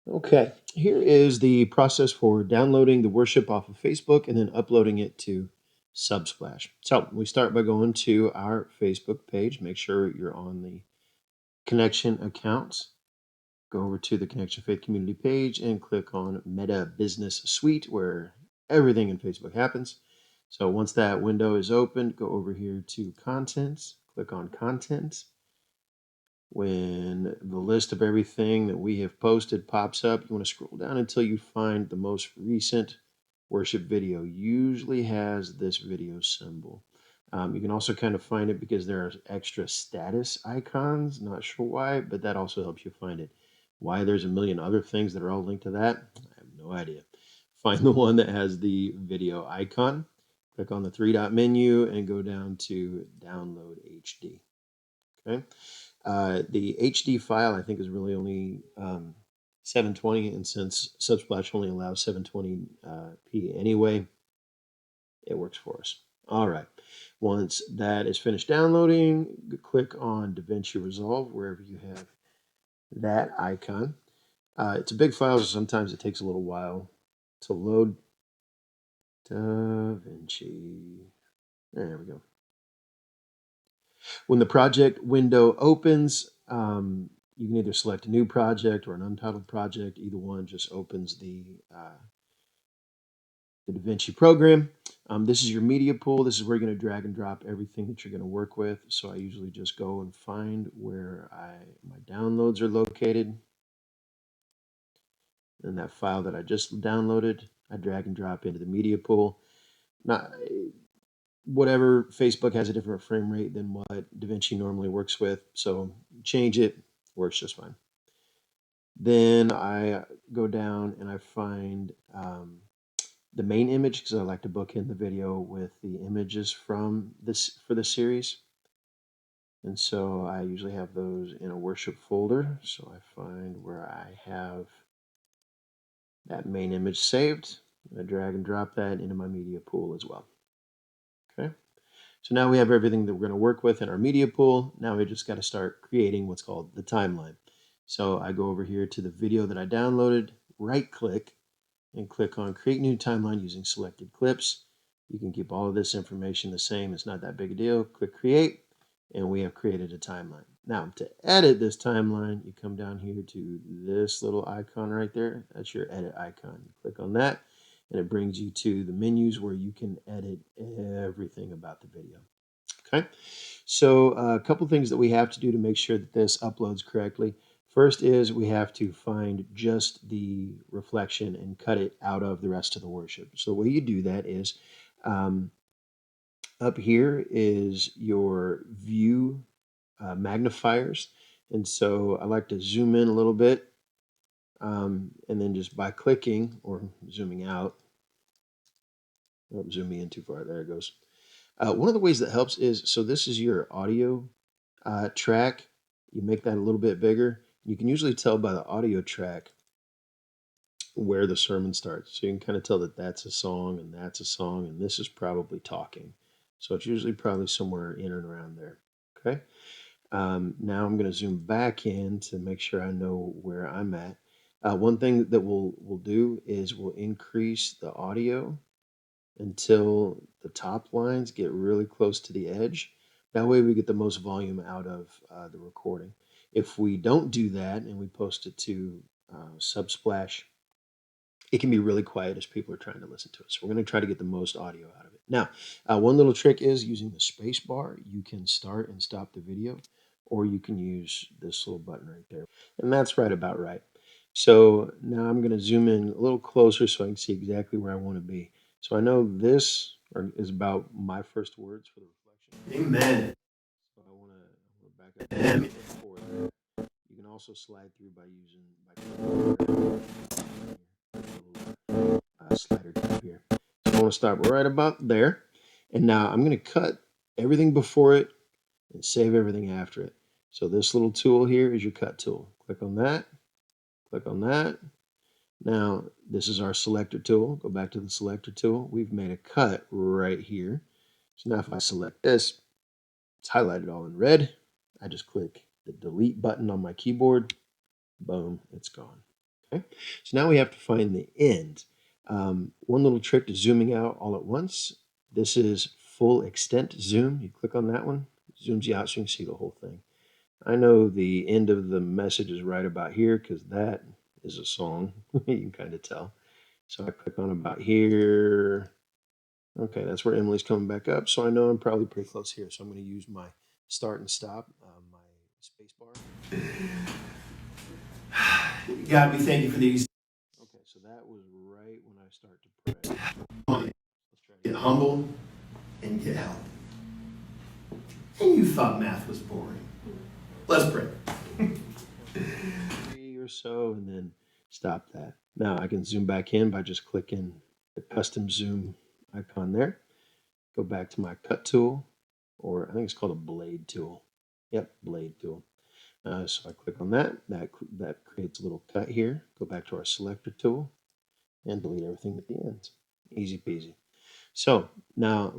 Okay, here is the process for downloading the worship off of Facebook and then uploading it to Subsplash. So we start by going to our Facebook page. Make sure you're on the Connection accounts. Go over to the Connection Faith Community page and click on Meta Business Suite, where everything in Facebook happens. So once that window is opened, go over here to Contents, click on Content. When the list of everything that we have posted pops up, you want to scroll down until you find the most recent worship video. Usually has this video symbol. You can also kind of find it because there are extra status icons. Not sure why, but that also helps you find it. Why there's a million other things that are all linked to that, I have no idea. Find the one that has the video icon. Click on the three-dot menu and go down to Download HD. Okay. The HD file, I think, is really only 720, and since Subsplash only allows 720p anyway, it works for us. All right. Once that is finished downloading, click on DaVinci Resolve wherever you have that icon. It's a big file, so sometimes it takes a little while to load. DaVinci. There we go. When the project window opens, you can either select a new project or an untitled project. Either one just opens the DaVinci program. This is your media pool. This is where you're going to drag and drop everything that you're going to work with. So I usually just go and find where my downloads are located. And that file that I just downloaded, I drag and drop into the media pool. Not whatever, Facebook has a different frame rate than what DaVinci normally works with. So change it, works just fine. Then I go down and I find the main image because I like to bookend the video with the images from this for the series. And so I usually have those in a worship folder. So I find where I have that main image saved. I drag and drop that into my media pool as well. Okay. So now we have everything that we're going to work with in our media pool. Now we just got to start creating what's called the timeline. So I go over here to the video that I downloaded, right click, and click on Create New Timeline using selected clips. You can keep all of this information the same. It's not that big a deal. Click Create, and we have created a timeline. Now, to edit this timeline, you come down here to this little icon right there. That's your edit icon. You click on that, and it brings you to the menus where you can edit everything about the video. Okay, so a couple things that we have to do to make sure that this uploads correctly. First is we have to find just the reflection and cut it out of the rest of the worship. So the way you do that is um, up here is your view magnifiers. And so I like to zoom in a little bit and then just by clicking or zooming out, oh, zooming in too far, there it goes. One of the ways that helps is, so this is your audio track. You make that a little bit bigger. You can usually tell by the audio track where the sermon starts. So you can kind of tell that that's a song and that's a song and this is probably talking. So it's usually probably somewhere in and around there. Okay. Now I'm going to zoom back in to make sure I know where I'm at. One thing that we'll do is we'll increase the audio until the top lines get really close to the edge. That way we get the most volume out of the recording. If we don't do that and we post it to Subsplash, it can be really quiet as people are trying to listen to it. So we're going to try to get the most audio out of it. Now, one little trick is using the space bar. You can start and stop the video, or you can use this little button right there. And that's right about right. So now I'm going to zoom in a little closer so I can see exactly where I want to be. So I know this is about my first words for the reflection. Amen. So I want to back up a bit before that. You can also slide through by using slider tab here. So I want to stop right about there. And now I'm going to cut everything before it and save everything after it. So this little tool here is your cut tool. Click on that. Click on that. Now, this is our selector tool. Go back to the selector tool. We've made a cut right here. So now if I select this, it's highlighted all in red. I just click the delete button on my keyboard. Boom, it's gone. Okay, so now we have to find the end. One little trick to zooming out all at once. This is full extent zoom. You click on that one, zooms you out so you can see the whole thing. I know the end of the message is right about here because that is a song. You can kind of tell. So I click on about here. Okay, that's where Emily's coming back up. So I know I'm probably pretty close here. So I'm going to use my start and stop, my space bar. God, we thank you for these. Okay, so that was right when I start to pray. Let's try to get humble and get help. And you thought math was boring. Let's pray. Three or so, and then stop that. Now I can zoom back in by just clicking the custom zoom icon there. Go back to my cut tool, or I think it's called a blade tool. Yep, blade tool. So I click on that. That creates a little cut here. Go back to our selector tool and delete everything at the end. Easy peasy. So now,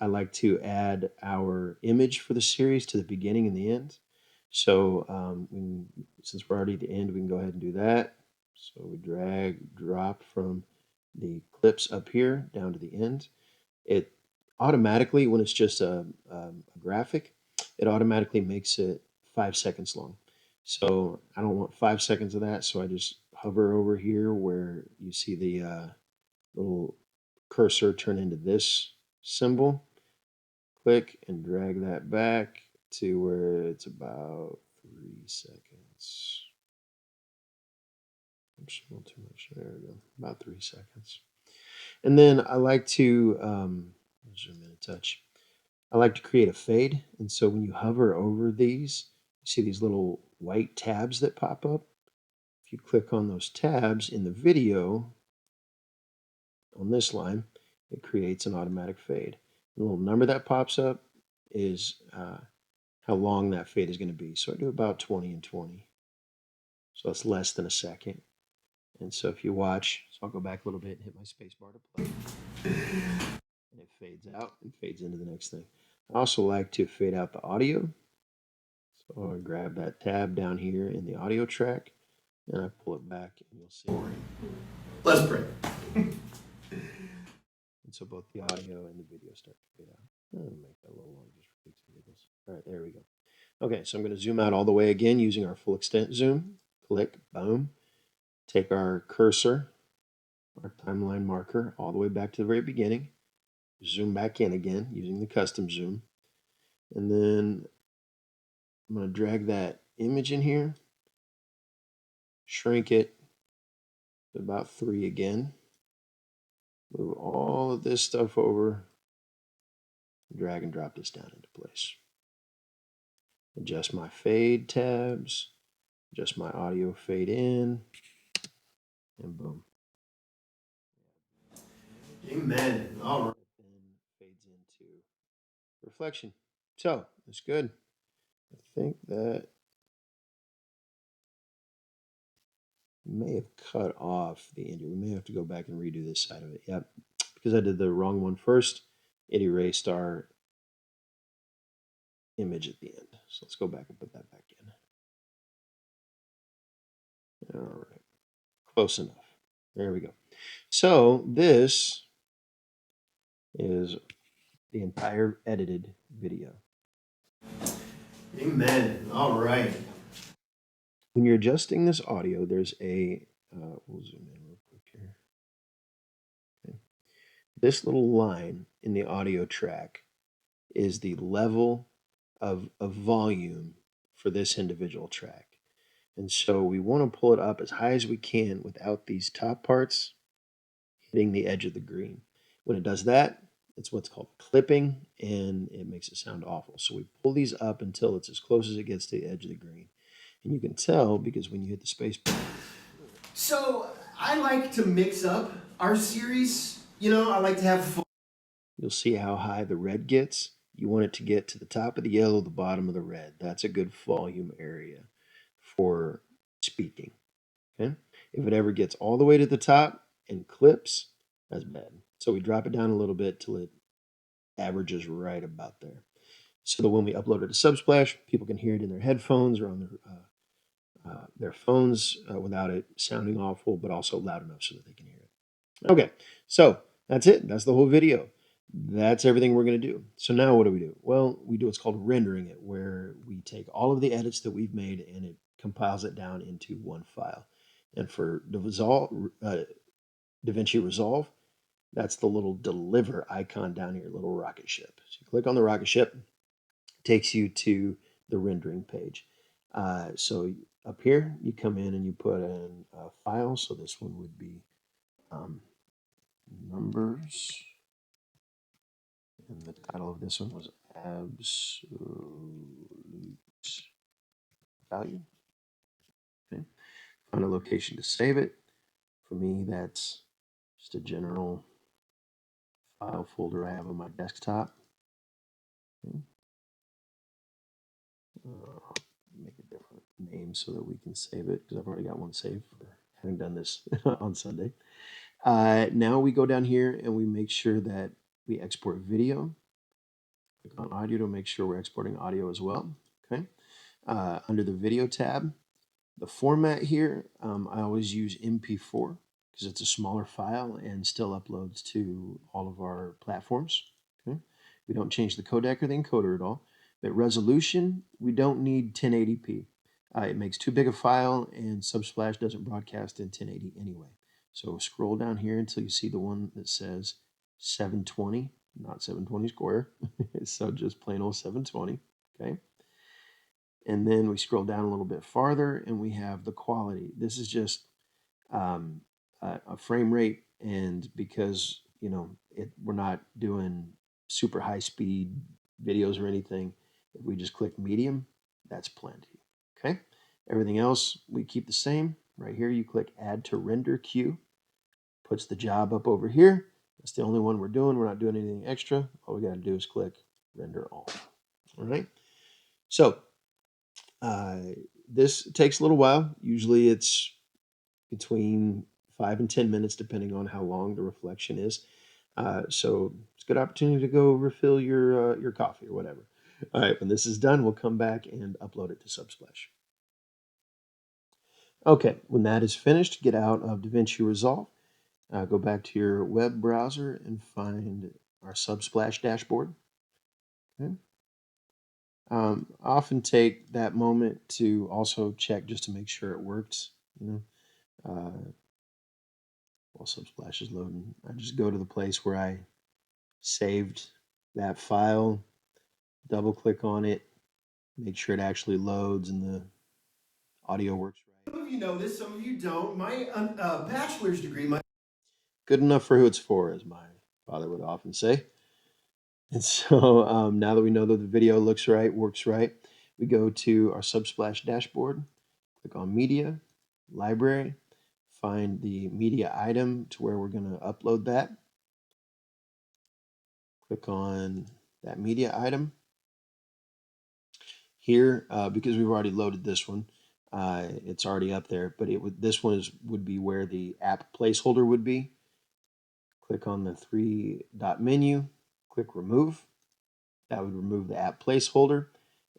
I like to add our image for the series to the beginning and the end. So since we're already at the end, we can go ahead and do that. So we drag, drop from the clips up here down to the end. It automatically, when it's just a graphic, it automatically makes it 5 seconds long. So I don't want 5 seconds of that, so I just hover over here where you see the little cursor turn into this symbol. Click and drag that back to where it's about 3 seconds. I'm just a little too much. There we go. About 3 seconds. And then I like to zoom in a touch. I like to create a fade. And so when you hover over these, you see these little white tabs that pop up. If you click on those tabs in the video on this line, it creates an automatic fade. The little number that pops up is how long that fade is going to be. So I do about 20 and 20. So that's less than a second. And so if you watch, so I'll go back a little bit and hit my space bar to play. And it fades out and fades into the next thing. I also like to fade out the audio. So I grab that tab down here in the audio track and I pull it back and you'll see. Let's pray. And so both the audio and the video start to fade out. I'll make that a little longer just for kicks and giggles. All right, there we go. Okay, so I'm going to zoom out all the way again using our full extent zoom. Click, boom. Take our cursor, our timeline marker, all the way back to the very beginning. Zoom back in again using the custom zoom. And then I'm going to drag that image in here, shrink it to about 3 again. Move all of this stuff over, drag and drop this down into place. Adjust my fade tabs, adjust my audio fade in, and boom. Amen. All right. Then fades into reflection. So that's good. I think that may have cut off the end. We may have to go back and redo this side of it. Yep. Because I did the wrong one first, it erased our image at the end. So let's go back and put that back in. All right. Close enough. There we go. So this is the entire edited video. Amen. All right. When you're adjusting this audio, there's a, we'll zoom in real quick here. Okay. This little line in the audio track is the level of volume for this individual track. And so we want to pull it up as high as we can without these top parts hitting the edge of the green. When it does that, it's what's called clipping, and it makes it sound awful. So we pull these up until it's as close as it gets to the edge of the green. And you can tell because when you hit the space bar. So I like to mix up our series. You know, I like to have fun. You'll see how high the red gets. You want it to get to the top of the yellow, the bottom of the red. That's a good volume area for speaking. Okay? If it ever gets all the way to the top and clips, that's bad. So we drop it down a little bit till it averages right about there. So that when we upload it to Subsplash, people can hear it in their headphones or on their their phones without it sounding awful, but also loud enough so that they can hear it. Okay, so that's it. That's the whole video. That's everything we're going to do. So now what do? Well, we do what's called rendering it, where we take all of the edits that we've made and it compiles it down into one file. And for DaVinci Resolve, that's the little deliver icon down here, little rocket ship. So you click on the rocket ship, takes you to the rendering page. So up here, you come in and you put in a file. So this one would be um, numbers. And the title of this one was absolute value. Okay. Find a location to save it. For me, that's just a general file folder I have on my desktop. Okay. Make a different name so that we can save it because I've already got one saved for having done this on Sunday. Now we go down here and we make sure that we export video. Click on audio to make sure we're exporting audio as well. Okay. Under the video tab, the format here, I always use MP4 because it's a smaller file and still uploads to all of our platforms. Okay. We don't change the codec or the encoder at all. But resolution, we don't need 1080p. It makes too big a file and Subsplash doesn't broadcast in 1080 anyway. So scroll down here until you see the one that says 720, not 720 square. So just plain old 720. Okay. And then we scroll down a little bit farther and we have the quality. This is just a frame rate. And because, we're not doing super high speed videos or anything, if we just click medium, that's plenty. Okay. Everything else we keep the same. Right here, you click add to render queue, puts the job up over here. That's the only one we're doing. We're not doing anything extra. All we got to do is click render all. All right. So uh, this takes a little while. Usually it's between 5 and 10 minutes, depending on how long the reflection is. So it's a good opportunity to go refill your coffee or whatever. All right, when this is done, we'll come back and upload it to Subsplash. Okay, when that is finished, get out of DaVinci Resolve, go back to your web browser and find our Subsplash dashboard. Okay. Often take that moment to also check just to make sure it works. While Subsplash is loading, I just go to the place where I saved that file, double click on it, make sure it actually loads and the audio works right. Some of you know this, some of you don't. My bachelor's degree, my Good enough for who it's for, as my father would often say. And so now that we know that the video looks right, works right, we go to our Subsplash dashboard, click on Media, Library, find the media item to where we're going to upload that. Click on that media item. Here, because we've already loaded this one, it's already up there, but this one would be where the app placeholder would be. Click on the three-dot menu, click remove. That would remove the app placeholder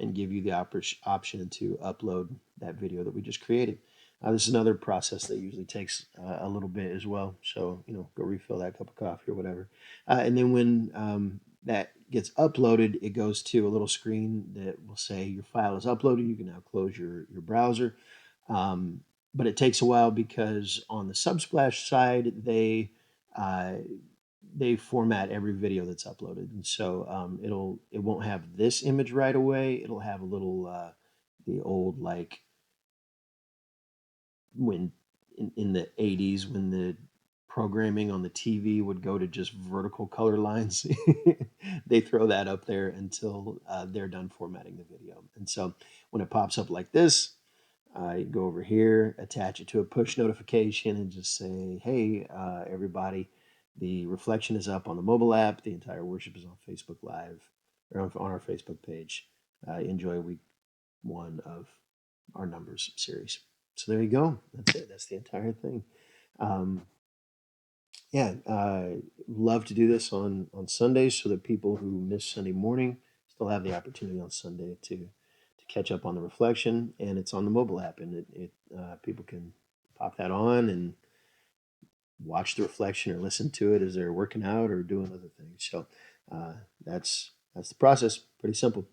and give you the option to upload that video that we just created. This is another process that usually takes a little bit as well. So, go refill that cup of coffee or whatever. And then when that gets uploaded, it goes to a little screen that will say your file is uploaded. You can now close your browser. But it takes a while because on the Subsplash side, uh, they format every video that's uploaded, and so it won't have this image right away. It'll have a little the old, like, when in the 80s when the programming on the TV would go to just vertical color lines. They throw that up there until they're done formatting the video. And so when it pops up like this, you go over here, attach it to a push notification, and just say, hey, everybody, the reflection is up on the mobile app. The entire worship is on Facebook Live, or on our Facebook page. Enjoy week 1 of our Numbers series. So there you go. That's it. That's the entire thing. Um, yeah, love to do this on Sundays so that people who miss Sunday morning still have the opportunity on Sunday to to catch up on the reflection, and it's on the mobile app, and people can pop that on and watch the reflection or listen to it as they're working out or doing other things. So uh, that's the process. Pretty simple.